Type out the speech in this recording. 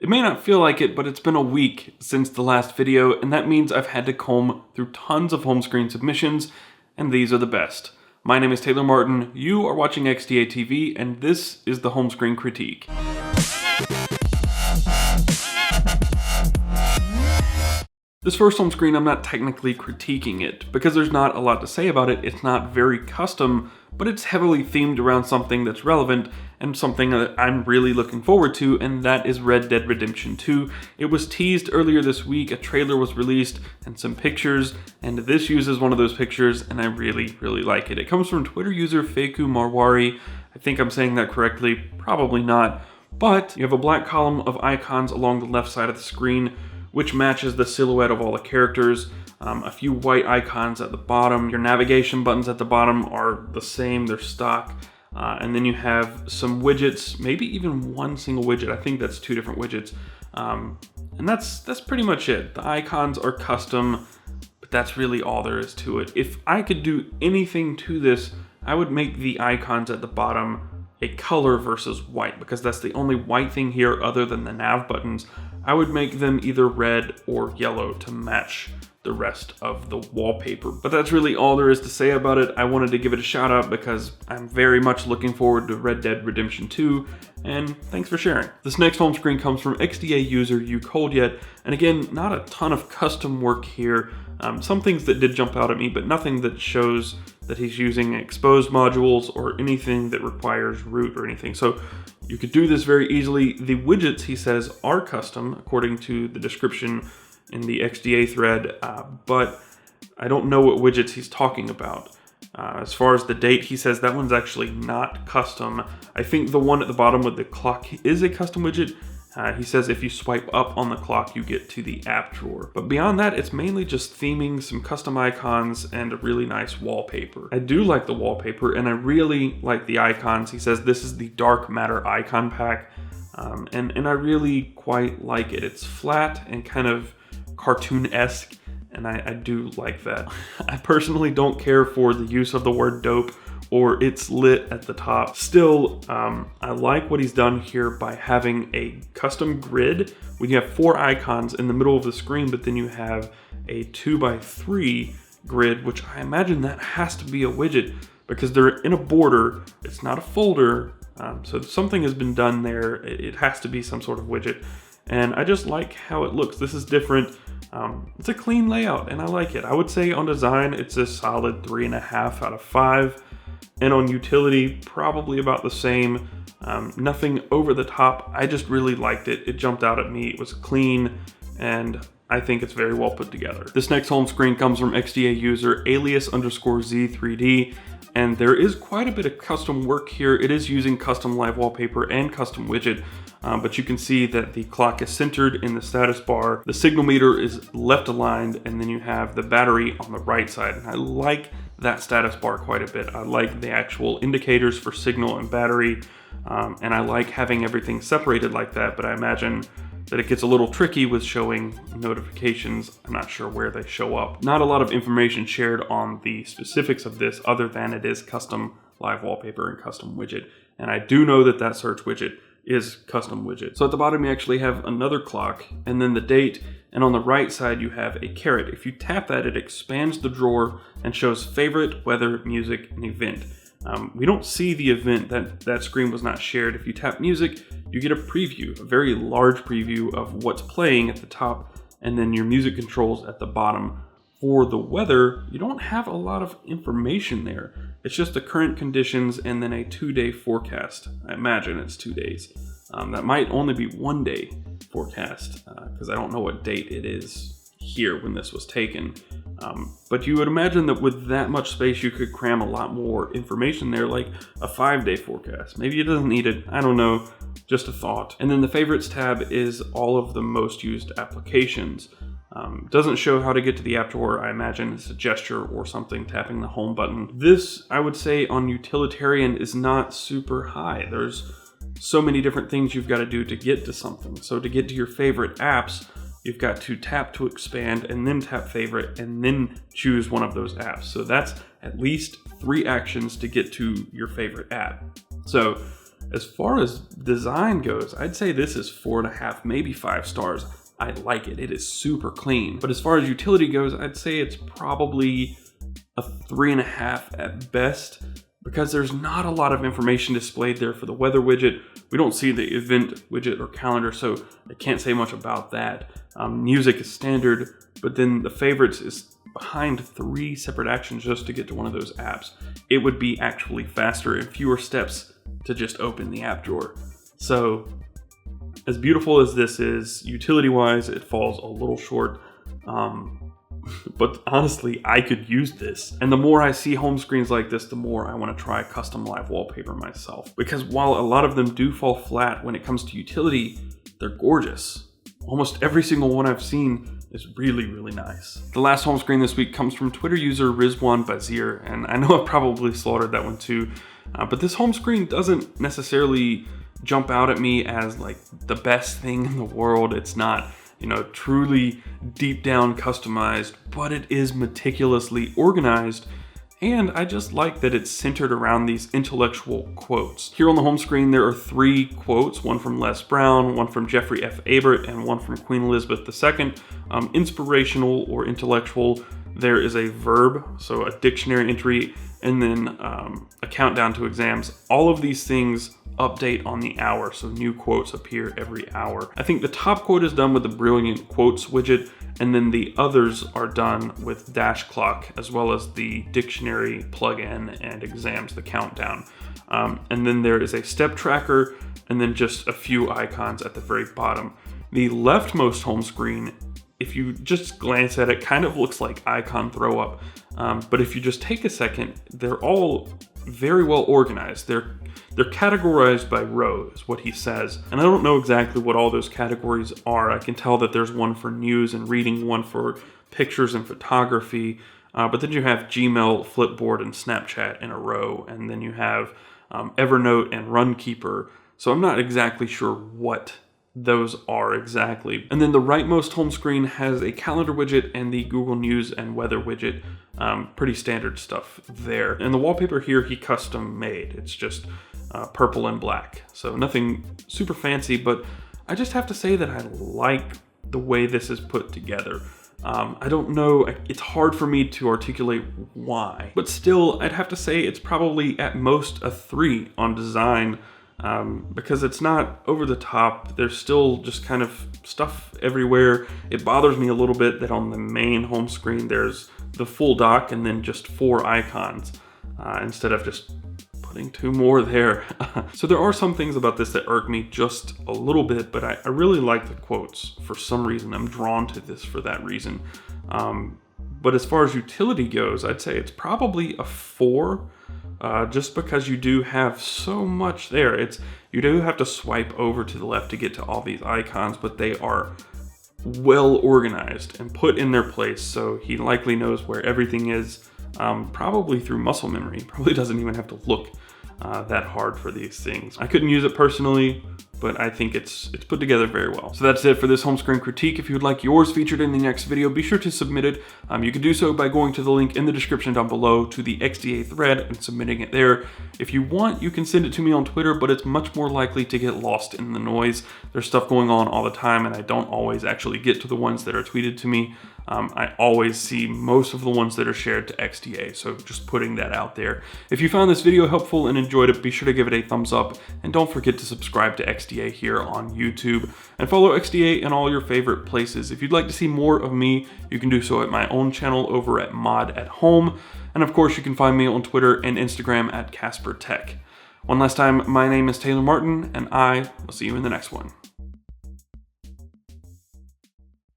It may not feel like it, but it's been a week since the last video, and that means I've had to comb through tons of home screen submissions, and these are the best. My name is Taylor Martin, you are watching XDA TV, and this is the Homescreen Critique. This first home screen, I'm not technically critiquing it, because there's not a lot to say about it. It's not very custom, but it's heavily themed around something that's relevant and something that I'm really looking forward to, and that is Red Dead Redemption 2. It was teased earlier this week, a trailer was released, and some pictures, and this uses one of those pictures, and I really, really like it. It comes from Twitter user Faku Marwari. I think I'm saying that correctly, probably not, but you have a black column of icons along the left side of the screen, which matches the silhouette of all the characters. A few white icons at the bottom. Your navigation buttons at the bottom are the same, they're stock. And then you have some widgets, maybe even one single widget. I think that's two different widgets. And that's pretty much it. The icons are custom, but that's really all there is to it. If I could do anything to this, I would make the icons at the bottom a color versus white, because that's the only white thing here other than the nav buttons. I would make them either red or yellow to match the rest of the wallpaper. But that's really all there is to say about it. I wanted to give it a shout out because I'm very much looking forward to Red Dead Redemption 2, and thanks for sharing. This next home screen comes from XDA user YouColdYet, and again, not a ton of custom work here. Some things that did jump out at me, but nothing that shows that he's using exposed modules or anything that requires root or anything. So you could do this very easily. The widgets, he says, are custom according to the description in the XDA thread, but I don't know what widgets he's talking about. As far as the date, he says that one's actually not custom. I think the one at the bottom with the clock is a custom widget. He says if you swipe up on the clock, you get to the app drawer. But beyond that, it's mainly just theming, some custom icons, and a really nice wallpaper. I do like the wallpaper, and I really like the icons. He says this is the Dark Matter icon pack, and I really quite like it. It's flat and kind of cartoon-esque, and I do like that. I personally don't care for the use of the word dope or it's lit at the top. Still, I like what he's done here by having a custom grid when you have 4 icons in the middle of the screen, but then you have a 2x3 grid, which I imagine that has to be a widget because they're in a border. It's not a folder, so something has been done there. It has to be some sort of widget, and I just like how it looks. This is different. It's a clean layout, and I like it. I would say on design, it's a solid 3.5 out of 5. And on utility, probably about the same. Nothing over the top. I just really liked it. It jumped out at me. It was clean, and I think it's very well put together. This next home screen comes from XDA user alias_Z3D, and there is quite a bit of custom work here. It is using custom live wallpaper and custom widget, but you can see that the clock is centered in the status bar. The signal meter is left aligned, and then you have the battery on the right side. And I like that status bar quite a bit. I like the actual indicators for signal and battery, and I like having everything separated like that, but I imagine that it gets a little tricky with showing notifications. I'm not sure where they show up. Not a lot of information shared on the specifics of this other than it is custom live wallpaper and custom widget. And I do know that that search widget is custom widget. So at the bottom you actually have another clock and then the date, and on the right side you have a caret. If you tap that, it expands the drawer and shows favorite, weather, music, and event. We don't see the event. That screen was not shared. If you tap music, you get a preview, a very large preview of what's playing at the top, and then your music controls at the bottom. For the weather, you don't have a lot of information there. It's just the current conditions and then a 2-day forecast. I imagine it's 2 days. That might only be 1 day forecast because I don't know what date it is here when this was taken. But you would imagine that with that much space, you could cram a lot more information there, like a 5-day forecast. Maybe it doesn't need it. I don't know. Just a thought. And then the favorites tab is all of the most used applications. Doesn't show how to get to the app drawer. I imagine it's a gesture or something, tapping the home button. This, I would say, on utilitarian is not super high. There's so many different things you've got to do to get to something. So to get to your favorite apps, you've got to tap to expand and then tap favorite and then choose one of those apps. So that's at least 3 actions to get to your favorite app. So As far as design goes, I'd say this is 4.5, maybe 5 stars. I like it. It is super clean. But as far as utility goes, I'd say it's probably a 3.5 at best, because there's not a lot of information displayed there for the weather widget. We don't see the event widget or calendar, so I can't say much about that. Music is standard, but then the favorites is behind 3 separate actions just to get to one of those apps. It would be actually faster and fewer steps to just open the app drawer. So as beautiful as this is, utility-wise, it falls a little short. But honestly, I could use this. And the more I see home screens like this, the more I want to try custom live wallpaper myself. Because while a lot of them do fall flat when it comes to utility, they're gorgeous. Almost every single one I've seen is really, really nice. The last home screen this week comes from Twitter user Rizwan Bazir, and I know I probably slaughtered that one too, but this home screen doesn't necessarily jump out at me as like the best thing in the world. It's not, truly deep down customized, but it is meticulously organized. And I just like that it's centered around these intellectual quotes. Here on the home screen, there are 3 quotes, one from Les Brown, one from Jeffrey F. Abert, and one from Queen Elizabeth II. Inspirational or intellectual, there is a verb, so a dictionary entry, and then a countdown to exams. All of these things update on the hour, so new quotes appear every hour. I think the top quote is done with the Brilliant Quotes widget, and then the others are done with Dash Clock, as well as the dictionary plugin and exams, the countdown. And then there is a step tracker, and then just a few icons at the very bottom. The leftmost home screen, if you just glance at it, kind of looks like icon throw up. But if you just take a second, they're all very well organized. They're categorized by row, is what he says. And I don't know exactly what all those categories are. I can tell that there's one for news and reading, one for pictures and photography. But then you have Gmail, Flipboard, and Snapchat in a row. And then you have Evernote and Runkeeper. So I'm not exactly sure what those are exactly. And then the rightmost home screen has a calendar widget and the Google News and weather widget. Pretty standard stuff there. And the wallpaper here he custom made. It's just purple and black. So nothing super fancy, but I just have to say that I like the way this is put together. I don't know, it's hard for me to articulate why, but still I'd have to say it's probably at most a 3 on design. Because it's not over the top. There's still just kind of stuff everywhere. It bothers me a little bit that on the main home screen there's the full dock and then just 4 icons instead of just putting 2 more there. So there are some things about this that irk me just a little bit, but I really like the quotes for some reason. I'm drawn to this for that reason. But as far as utility goes, I'd say it's probably a 4. Just because you do have so much there. You do have to swipe over to the left to get to all these icons, but they are well organized and put in their place, so he likely knows where everything is, probably through muscle memory. He probably doesn't even have to look that hard for these things. I couldn't use it personally, but I think it's put together very well. So that's it for this home screen critique. If you would like yours featured in the next video, be sure to submit it. You can do so by going to the link in the description down below to the XDA thread and submitting it there. If you want, you can send it to me on Twitter, but it's much more likely to get lost in the noise. There's stuff going on all the time, and I don't always actually get to the ones that are tweeted to me. I always see most of the ones that are shared to XDA, so just putting that out there. If you found this video helpful and enjoyed it, be sure to give it a thumbs up, and don't forget to subscribe to XDA here on YouTube, and follow XDA in all your favorite places. If you'd like to see more of me, you can do so at my own channel over at Mod at Home, and of course you can find me on Twitter and Instagram at Casper Tech. One last time, my name is Taylor Martin, and I will see you in the next one.